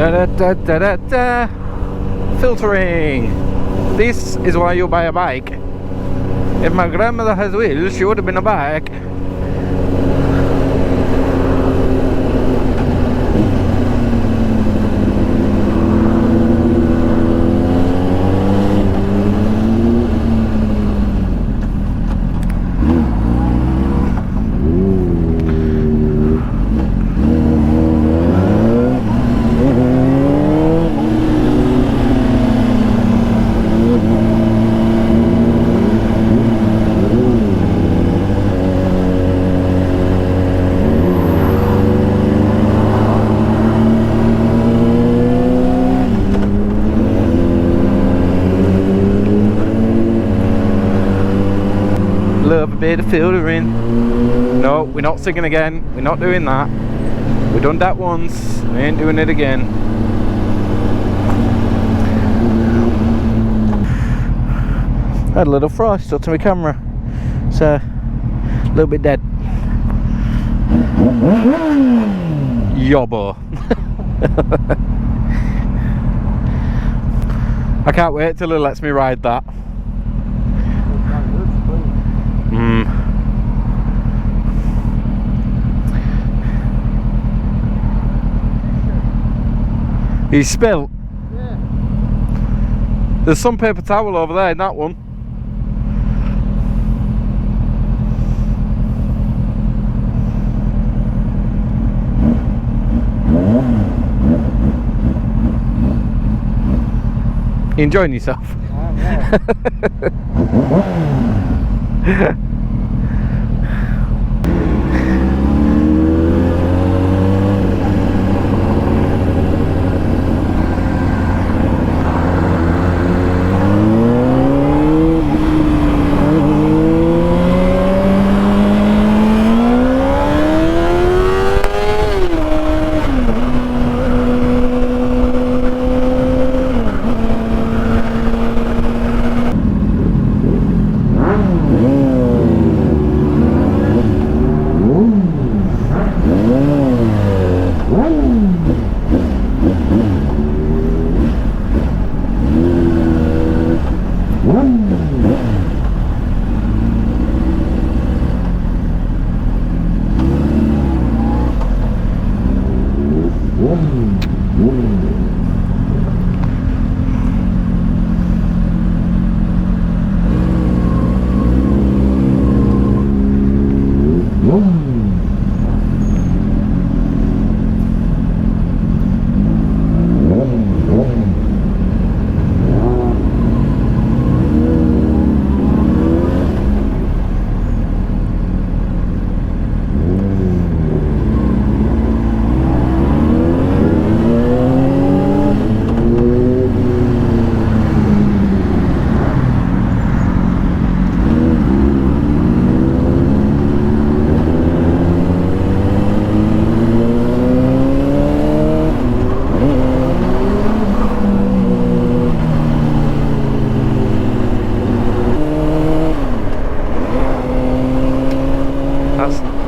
Da, da, da, da, da. Filtering. This is why you buy a bike. If my grandmother has wheels, she would have been a bike. Love a bit of filtering. No, we're not singing again. We're not doing that. We've done that once. We ain't doing it again. I had a little frost stuck to my camera, so a little bit dead. Yobbo. I can't wait till he lets me ride that. He's spilt? Yeah. There's some paper towel over there in that one. You enjoying yourself? Yeah.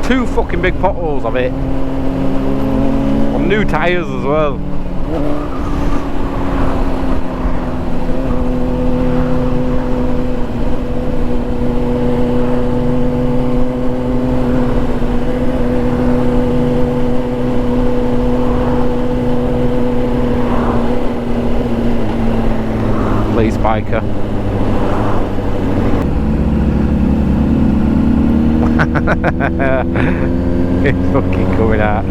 Two fucking big potholes of it. On new tyres as well. Police biker. It's fucking coming out.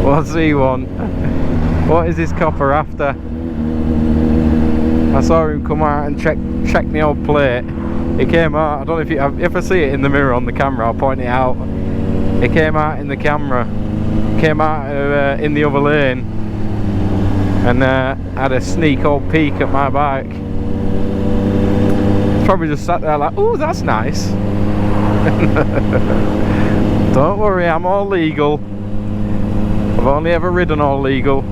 What's he want? What is this copper after? I saw him come out and check my old plate. It came out, I don't know if I see it in the mirror on the camera, I'll point it out. It came out in the camera. Came out in the other lane and had a sneak old peek at my bike. Probably just sat there like, oh, that's nice. Don't worry, I'm all legal. I've only ever ridden all legal,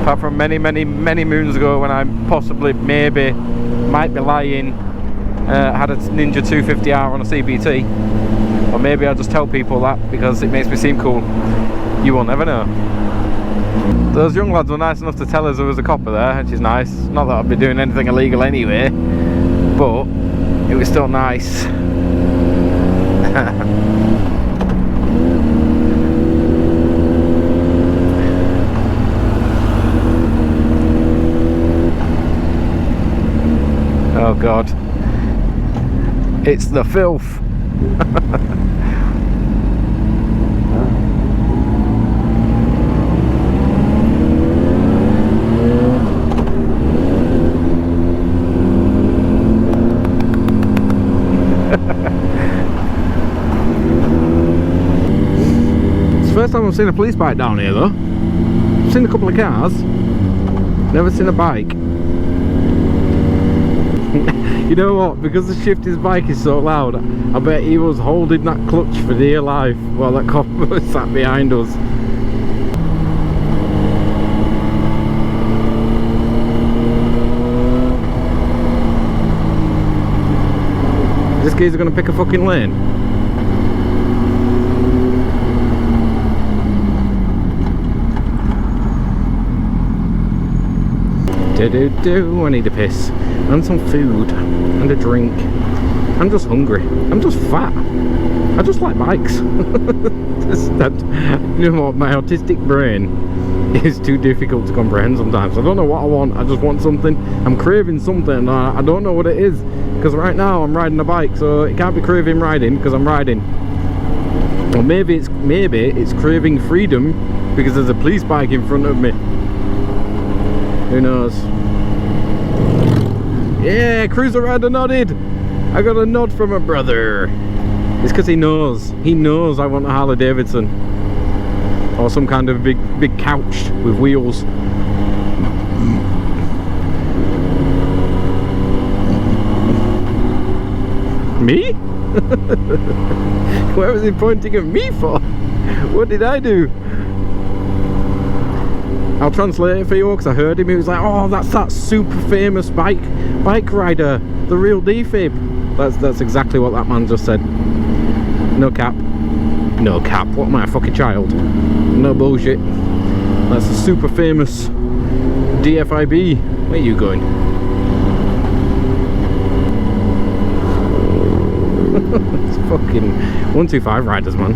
apart from many moons ago when I possibly, maybe, might be lying, had a Ninja 250R on a CBT, or maybe I'll just tell people that because it makes me seem cool. You will never know. Those young lads were nice enough to tell us there was a copper there, which is nice. Not that I'd be doing anything illegal anyway, but it was still nice. Oh God, it's the filth. It's the first time I've seen a police bike down here though. I've seen a couple of cars, never seen a bike. You know what, because the shift his bike is so loud, I bet he was holding that clutch for dear life while that cop was sat behind us. This geezer gonna pick a fucking lane. I need a piss and some food and a drink. I'm just hungry. I'm just fat. I just like bikes. You know what, my autistic brain is too difficult to comprehend sometimes. I don't know what I want. I just want something. I'm craving something. I don't know what it is, because right now I'm riding a bike, so it can't be craving riding because I'm riding. Or maybe it's craving freedom because there's a police bike in front of me. Who knows? Yeah, cruiser rider nodded. I got a nod from a brother. It's because he knows. He knows I want a Harley Davidson or some kind of big couch with wheels. Me? Where was he pointing at me for? What did I do? I'll translate it for you because I heard him. He was like, "Oh, that's that super famous bike rider, the real D-Fib." That's exactly what that man just said. No cap. No cap. What am I, a fucking child? No bullshit. That's the super famous DFIB. Where are you going? It's fucking 125 riders, man.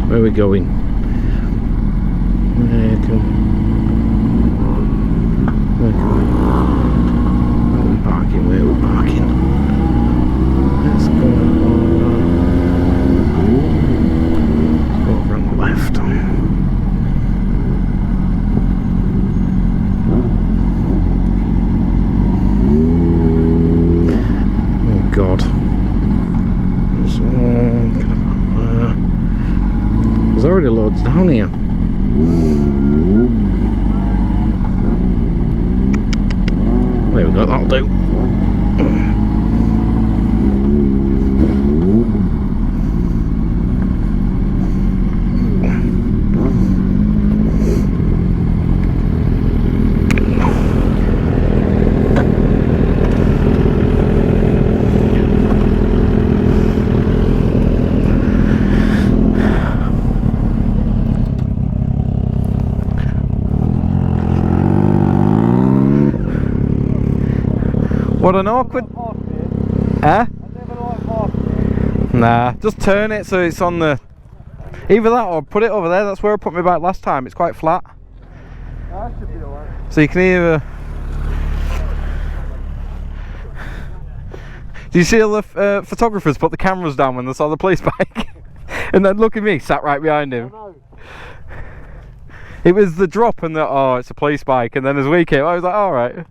Where are we going? Where are we parking? Where are we parking? Let's go over on the left. Oh God. There's already loads down here. There we go, that'll do. What an awkward... Eh? Nah, just turn it so it's on the... Either that or put it over there. That's where I put my bike last time. It's quite flat. That should be alright. So you can either... Do you see all the photographers put the cameras down when they saw the police bike? And then look at me, sat right behind him. It was the drop and the, oh, it's a police bike. And then as we came, I was like, alright.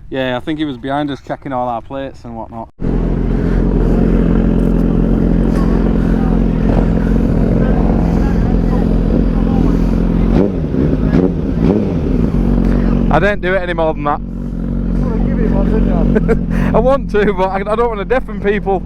Yeah, I think he was behind us checking all our plates and whatnot. I don't do it any more than that. wasn't you? I want to, but I don't want to deafen people.